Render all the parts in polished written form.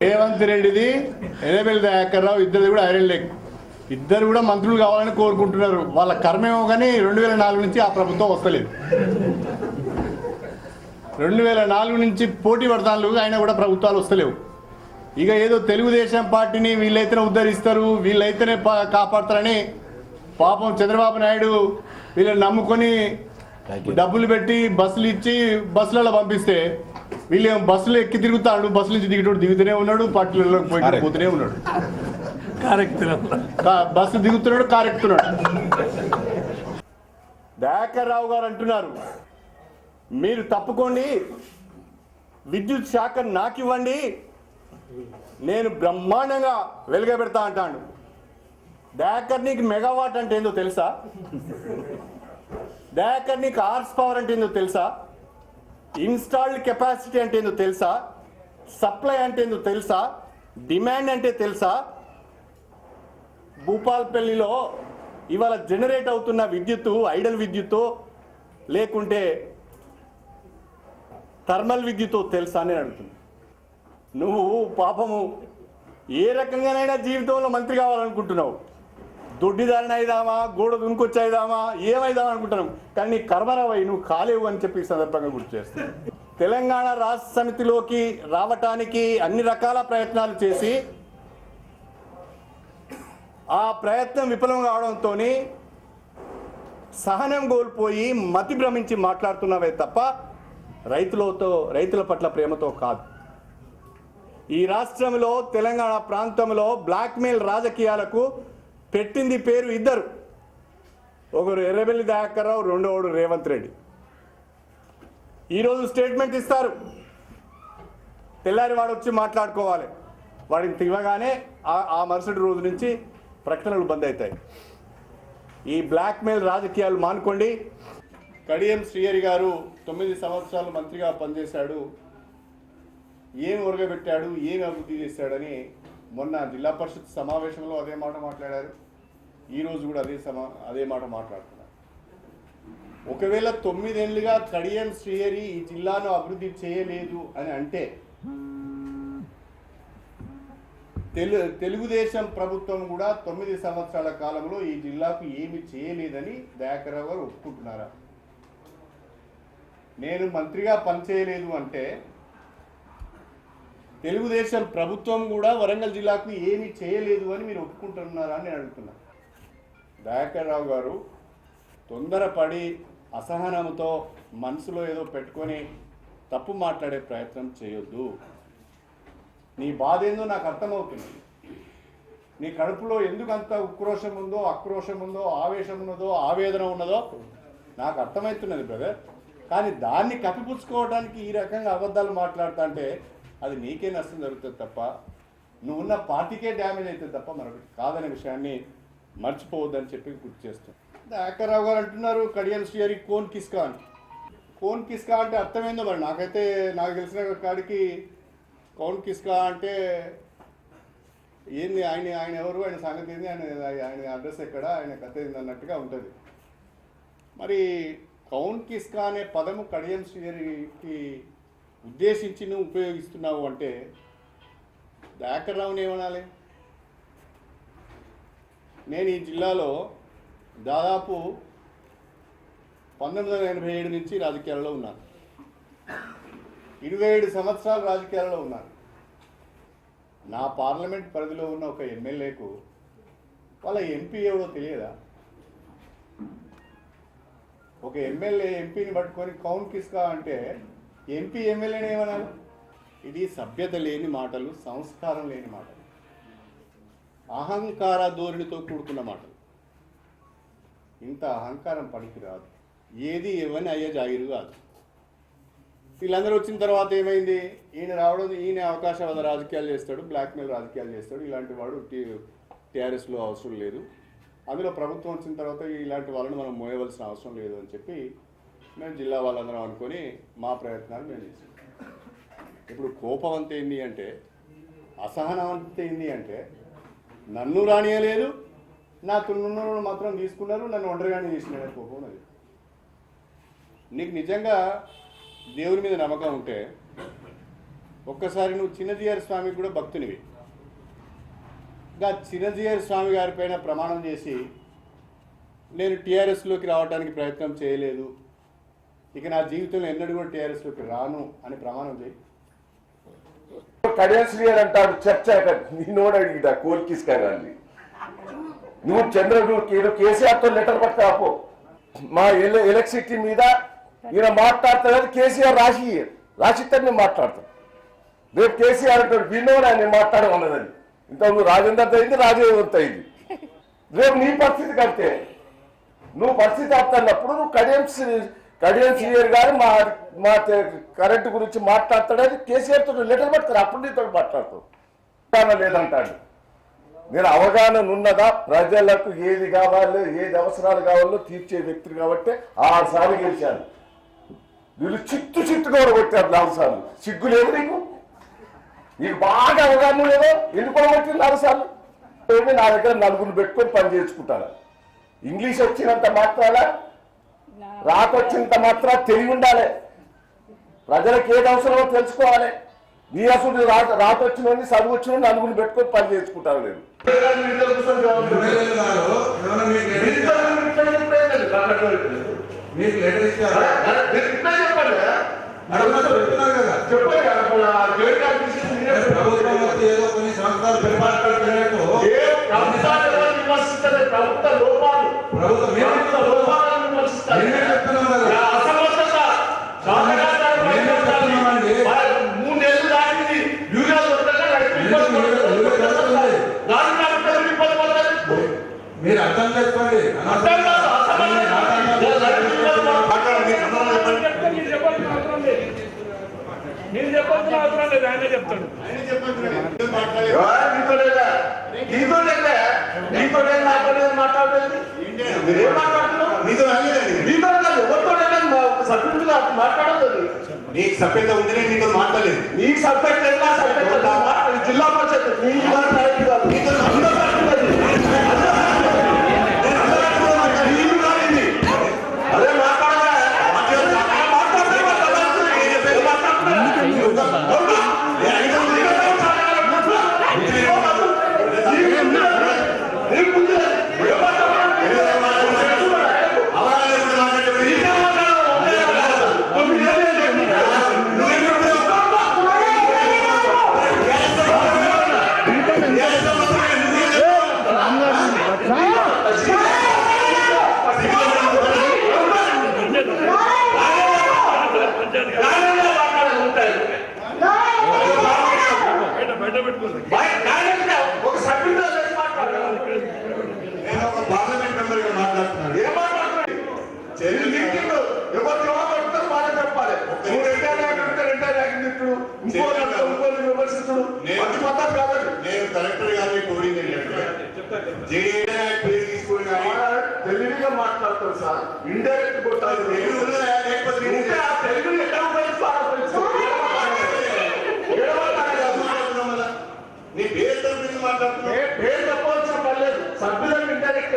రేవంత్ రెడ్డిది ఎర్రబెల్లి దయాకర్ రావు ఇద్దరిది కూడా ఐరన్ లెగ్. ఇద్దరు కూడా మంత్రులు కావాలని కోరుకుంటున్నారు. వాళ్ళ కర్మేమో కానీ 2004 నుంచి ఆ ప్రభుత్వం వస్తలేదు. 2004 నుంచి పోటీ పడతాను అయినా కూడా ప్రభుత్వాలు వస్తలేవు. ఇక ఏదో తెలుగుదేశం పార్టీని వీళ్ళైతేనే ఉద్ధరిస్తారు, వీళ్ళైతేనే కాపాడతారని పాపం చంద్రబాబు నాయుడు వీళ్ళని నమ్ముకొని డబ్బులు పెట్టి బస్సులు ఇచ్చి బస్సులలో పంపిస్తే వీళ్ళు బస్సులు ఎక్కి తిరుగుతాడు, బస్సు నుంచి దిగుతాడు, దిగుతూనే ఉన్నాడు, పార్టీలలోకి పోయి పోతూనే ఉన్నాడు, బస్సు దిగుతున్నాడు, కారు ఎక్కుతున్నాడు. దయాకర్ రావు గారు అంటున్నారు, మీరు తప్పుకోండి, విద్యుత్ శాఖ నాకు ఇవ్వండి, నేను బ్రహ్మాండంగా వెలుగబెడతా అంటాడు. దయాకర్ నీకు మెగావాట్ అంటే ఏందో తెలుసా? దయాకర్ నీకు హార్స్ పవర్ అంటే ఏందో తెలుసా? ఇన్స్టాల్డ్ కెపాసిటీ అంటే ఏందో తెలుసా? సప్లై అంటే ఏందో తెలుసా? డిమాండ్ అంటే తెలుసా? భూపాల్పల్లిలో ఇవాళ జనరేట్ అవుతున్న విద్యుత్తు ఐడల్ విద్యుత్తు లేకుంటే థర్మల్ విద్యుత్తు తెలుసా అని అడుగుతున్నా. నువ్వు పాపము ఏ రకంగానైనా జీవితంలో మంత్రి కావాలనుకుంటున్నావు. దొడ్డిదారిని అయిదామా, గోడ దుంకొచ్చి అయిదామా, ఏమైదామా అనుకుంటున్నావు. కానీ నీ కర్మరావై నువ్వు కాలేవు అని చెప్పి ఈ సందర్భంగా గుర్తు చేస్తాను. తెలంగాణ రాష్ట్ర సమితిలోకి రావటానికి అన్ని రకాల ప్రయత్నాలు చేసి ఆ ప్రయత్నం విఫలం కావడంతో సహనం కోల్పోయి మతి భ్రమించి మాట్లాడుతున్నావే తప్ప రైతుల పట్ల ప్రేమతో కాదు. ఈ రాష్ట్రంలో తెలంగాణ ప్రాంతంలో బ్లాక్మెయిల్ రాజకీయాలకు పెట్టింది పేరు ఇద్దరు. ఒకరు ఎర్రబెల్లి దయాకర్ రావు, రెండోడు రేవంత్ రెడ్డి. ఈరోజు స్టేట్మెంట్ ఇస్తారు, తెల్లారి వాడు వచ్చి మాట్లాడుకోవాలి. వాడిని తివ్వగానే ఆ మరుసటి రోజు నుంచి ప్రకటనలు బంద్ అవుతాయి. ఈ బ్లాక్మెయిల్ రాజకీయాలు మానుకోండి. కడియం శ్రీహరి గారు 9 సంవత్సరాలు మంత్రిగా పనిచేశాడు, ఏం ఒరగబెట్టాడు, ఏం అభివృద్ధి చేశాడని మొన్న జిల్లా పరిషత్ సమావేశంలో అదే మాట మాట్లాడారు. ఈరోజు కూడా అదే మాట మాట్లాడుతున్నారు. ఒకవేళ 9 ఏళ్ళుగా కడియం శ్రీహరి ఈ జిల్లాను అభివృద్ధి చేయలేదు అని అంటే తెలుగుదేశం ప్రభుత్వం కూడా 9 సంవత్సరాల కాలంలో ఈ జిల్లాకు ఏమి చేయలేదని దయాకర్ రావు గారు ఒప్పుకుంటున్నారా? నేను మంత్రిగా పనిచేయలేదు అంటే తెలుగుదేశం ప్రభుత్వం కూడా వరంగల్ జిల్లాకు ఏమీ చేయలేదు అని మీరు ఒప్పుకుంటున్నారా అని నేను అడుగుతున్నా. దయాకర్ రావు గారు తొందరపడి అసహనంతో మనసులో ఏదో పెట్టుకొని తప్పు మాట్లాడే ప్రయత్నం చేయొద్దు. నీ బాధ ఏందో నాకు అర్థమవుతుంది. నీ కడుపులో ఎందుకు అంత ఉక్రోషం ఉందో, ఆక్రోషం ఉందో, ఆవేశం ఉన్నదో, ఆవేదన ఉన్నదో నాకు అర్థమవుతున్నది బ్రదర్. కానీ దాన్ని కప్పిపుచ్చుకోవడానికి ఈ రకంగా అబద్ధాలు మాట్లాడుతా అంటే అది నీకే నష్టం జరుగుతుంది తప్ప, నువ్వున్న పార్టీకే డ్యామేజ్ అవుతుంది తప్ప మరొకటి కాదనే విషయాన్ని మర్చిపోవద్దని చెప్పి గుర్తు చేస్తాం. దయాకర్ రావు గారు అంటున్నారు కడియం శ్రీహరి కోన్ కిస్కా అని. కోన్ కిస్కా అంటే అర్థమైందో మరి నాకైతే నాకు తెలిసిన కాడికి కౌన్ కిస్కా అంటే ఏంది, ఆయన ఎవరు, ఆయన సంగతి ఏంది, ఆయన అడ్రస్ ఎక్కడ, ఆయన కథ ఏంది అన్నట్టుగా ఉంటుంది. మరి కౌన్ కిస్కా అనే పదము కడియం శ్రీహరికి ఉద్దేశించి నువ్వు ఉపయోగిస్తున్నావు అంటే దయాకర్ రావుని ఏమనాలి? నేను ఈ జిల్లాలో దాదాపు 1987 నుంచి రాజకీయాల్లో ఉన్నాను. 27 సంవత్సరాలు రాజకీయాల్లో ఉన్నాను. నా పార్లమెంట్ పరిధిలో ఉన్న ఒక ఎమ్మెల్యేకు వాళ్ళ ఎంపీ ఎవడో తెలియదా? ఒక ఎమ్మెల్యే ఎంపీని పట్టుకొని కౌన్ కిస్కా అంటే ఎంపీ ఎమ్మెల్యేని ఏమనాలి? ఇది సభ్యత లేని మాటలు, సంస్కారం లేని మాటలు, అహంకార ధోరణితో కూడుకున్న మాటలు. ఇంత అహంకారం పనికి రాదు. ఏది ఎవరిని అయ్యే జాగిరు కాదు. వీళ్ళందరూ వచ్చిన తర్వాత ఏమైంది? ఈయన రావడం, ఈయన అవకాశవాద రాజకీయాలు చేస్తాడు, బ్లాక్మెయిల్ రాజకీయాలు చేస్తాడు. ఇలాంటి వాడు టీఆర్ఎస్లో అవసరం లేదు, అందులో ప్రభుత్వం వచ్చిన తర్వాత ఇలాంటి వాళ్ళని మనం మోయవలసిన అవసరం లేదు అని చెప్పి మేము జిల్లా వాళ్ళందరం అనుకొని మా ప్రయత్నాలు మేము చేసాం. ఇప్పుడు కోపం అంత ఏంది అంటే, అసహనం అంత ఏంది అంటే, నన్ను రానియలేదు, నా తున్నులను మాత్రం తీసుకున్నారు, నన్ను ఒంటరిగానే చేసినాడు కోపం ఉన్నది. నీకు నిజంగా దేవుని మీద నమ్మకం ఉంటే ఒక్కసారి నువ్వు చిన్నజీయర్ స్వామికి కూడా భక్తునివి. ఇంకా చిన్నజీయర్ స్వామి గారి పైన ప్రమాణం చేసి నేను టీఆర్ఎస్లోకి రావడానికి ప్రయత్నం చేయలేదు, ఇక నా జీవితంలో ఎన్నడూ కూడా టీఆర్ఎస్లోకి రాను అని ప్రమాణం చేయి. కడియల్ అంటాడు చర్చ నిన్నోడ కోల్కిస్కాగాన్ని నువ్వు చంద్రబాబు కేసీఆర్తో లెటర్ పట్టుకాపో. మా ఎలక్ట్రిసిటీ మీద ఈయన మాట్లాడతాడు, కేసీఆర్ రాసిస్తే నేను మాట్లాడతాను. రేపు కేసీఆర్ అంటాడు వినోడ్ ఆయన మాట్లాడమన్నదని. ఇంత నువ్వు రాజేందర్ అయింది, రాజేంద్ర అయింది. రేపు నీ పరిస్థితి కంటే నువ్వు పరిస్థితి అవుతున్నప్పుడు నువ్వు కడియం సీనియర్ గారు మా కరెంటు గురించి మాట్లాడతాడని కేసీఆర్తో లెటర్ పట్టుతారు, అప్పుడు నీతో మాట్లాడతావు. లేదంటాడు. నేను అవగాహన ఉన్నదా, ప్రజలకు ఏది కావాలో ఏది అవసరాలు కావాలో తీర్చే వ్యక్తులు కాబట్టి 6 సార్లు గెలిచాను. వీళ్ళు చిట్టుగా కొట్టారు 4 సార్లు. సిగ్గు లేదు నీకు బాగా అవగాహన లేదో ఎన్నుకోబట్టి 4 సార్లు. నా దగ్గర 4 పెట్టుకొని పని చేసుకుంటాను. ఇంగ్లీష్ వచ్చినంత మాత్రాలా, రాకొచ్చినంత మాత్రం తెలివి ఉండాలి. ప్రజలకు ఏది అవసరమో తెలుసుకోవాలి. నీ అసలు రాకొచ్చిన చదువు వచ్చిన 4 పెట్టుకొని పని చేసుకుంటాను నేను. మీరు అర్థం చేసుకోండి. నేను చెప్పాల్సిన అవసరం లేదు, ఆయనే చెప్తాడు. మాట్లాడలేదు నీకు సభ్యత ఉందని నీతో మాట్లాడలేదు. నీకు సభ్యత జిల్లా పరిషత్ అదే మాట్లాడగా నేను కలెక్టర్ గారిని కోరింది తెలుగుగా మాట్లాడతారు సార్. ఇండైరెక్ట్ కొట్టాలి. నీ పేరు గురించి మాట్లాడుతున్నా, పేరు చెప్పవలసిన పర్లేదు. సభ్యులకు ఇండైరెక్ట్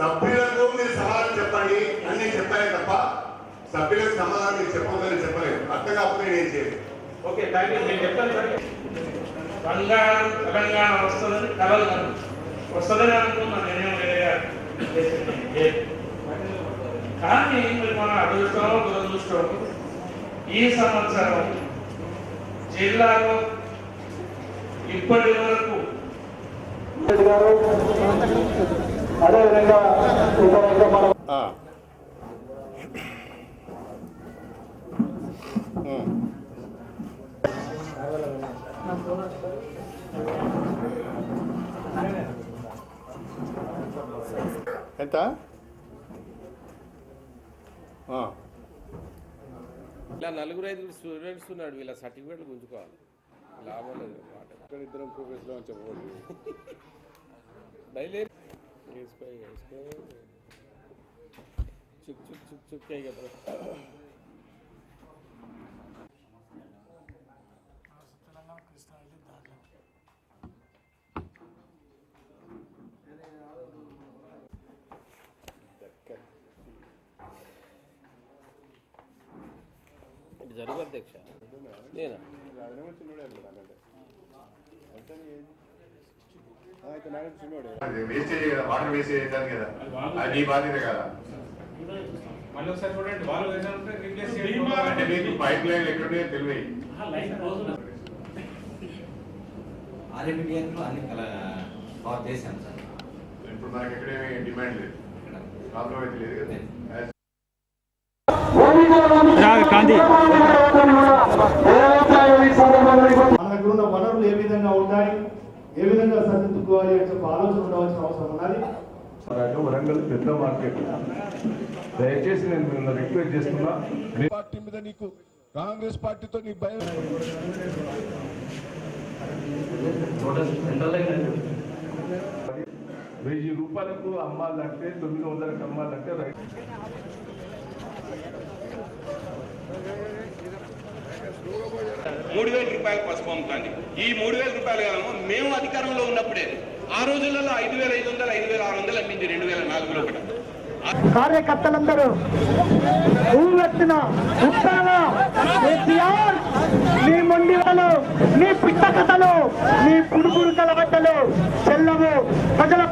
సభ్యులకు మీరు సమాధానం చెప్పండి అని నేను చెప్పాను తప్ప సభ్యులకు సమాధానం మీరు చెప్పదని చెప్పలేదు. అర్థం కాకపోతే నేను చేయలేదు. Okay thank you. నేను చెప్తాను సార్. బంగారం తెలంగాణ వస్తుందని కలలు వస్తుందని అనుకున్నాను నేనేమో వేరేగా. కానీ మరి మన అదృష్టం దురదృష్టం ఈ సంవత్సరం జిల్లాలో ఇప్పటి వరకు అదేవిధంగా ఎంత ఇలా 4-5 స్టూడెంట్స్ ఉన్నాడు, వీళ్ళ సర్టిఫికేట్లు గుంజుకోవాలి. లాభం లేదు. ఇద్దరం ప్రొఫెసర్ అని చెప్పకూడదు. బయలుదేరి వేసుకో చుక్ చుక్ చుక్ చుక్ కదా. జరుగు అధ్యక్ష. నేనా రాజీనామా చిన్నోడే అప్పుడు నాకంటే అయితే నాకంటే చిన్నోడే. వేస్ట్ కదా, వాటర్ వేస్ట్ చేయడానికి కదా, అది నీ బాధ్యత కదా. మళ్ళీ ఒకసారి చూడండి, వాళ్ళు వేసారంటే రీప్లేస్ చేయడం అంటే మీకు పైప్ లైన్ ఎక్కడున్నాయో తెలివై ఆర్ఎండిఎన్లో అన్ని కవర్ చేశాం సార్. ఇప్పుడు మనకి ఎక్కడేమీ డిమాండ్ లేదు, ప్రాబ్లం అయితే లేదు కదా. మన దగ్గర ఉన్న వనరులు ఏ విధంగా ఉండాలి, ఏ విధంగా సరిదిద్దుకోవాలి అని చెప్పి ఆలోచన ఉండవలసిన అవసరం ఉన్నది. వరంగల్ పెద్ద మార్కెట్. దయచేసి నేను మిమ్మల్ని రిక్వెస్ట్ చేస్తున్నా, పార్టీ మీద నీకు కాంగ్రెస్ పార్టీతో నీకు భయం. ₹1000 అమ్మాలంటే 900 అమ్మాలంటే రైట్. ₹3,000 పసుపు అమ్ముతుంది. ఈ ₹3,000 కాదు, మేము అధికారంలో ఉన్నప్పుడే ఆ రోజులలో 5,500, 5,600 అమ్మింది 2004లో కూడా. కార్యకర్తలందరూ ఊవెత్తిన ఉత్తరాల కేసీఆర్ నీ మొండివలు, నీ పిట్ట కథలు, నీ పుడుగురు కలబట్టలు చెల్లవు. ప్రజల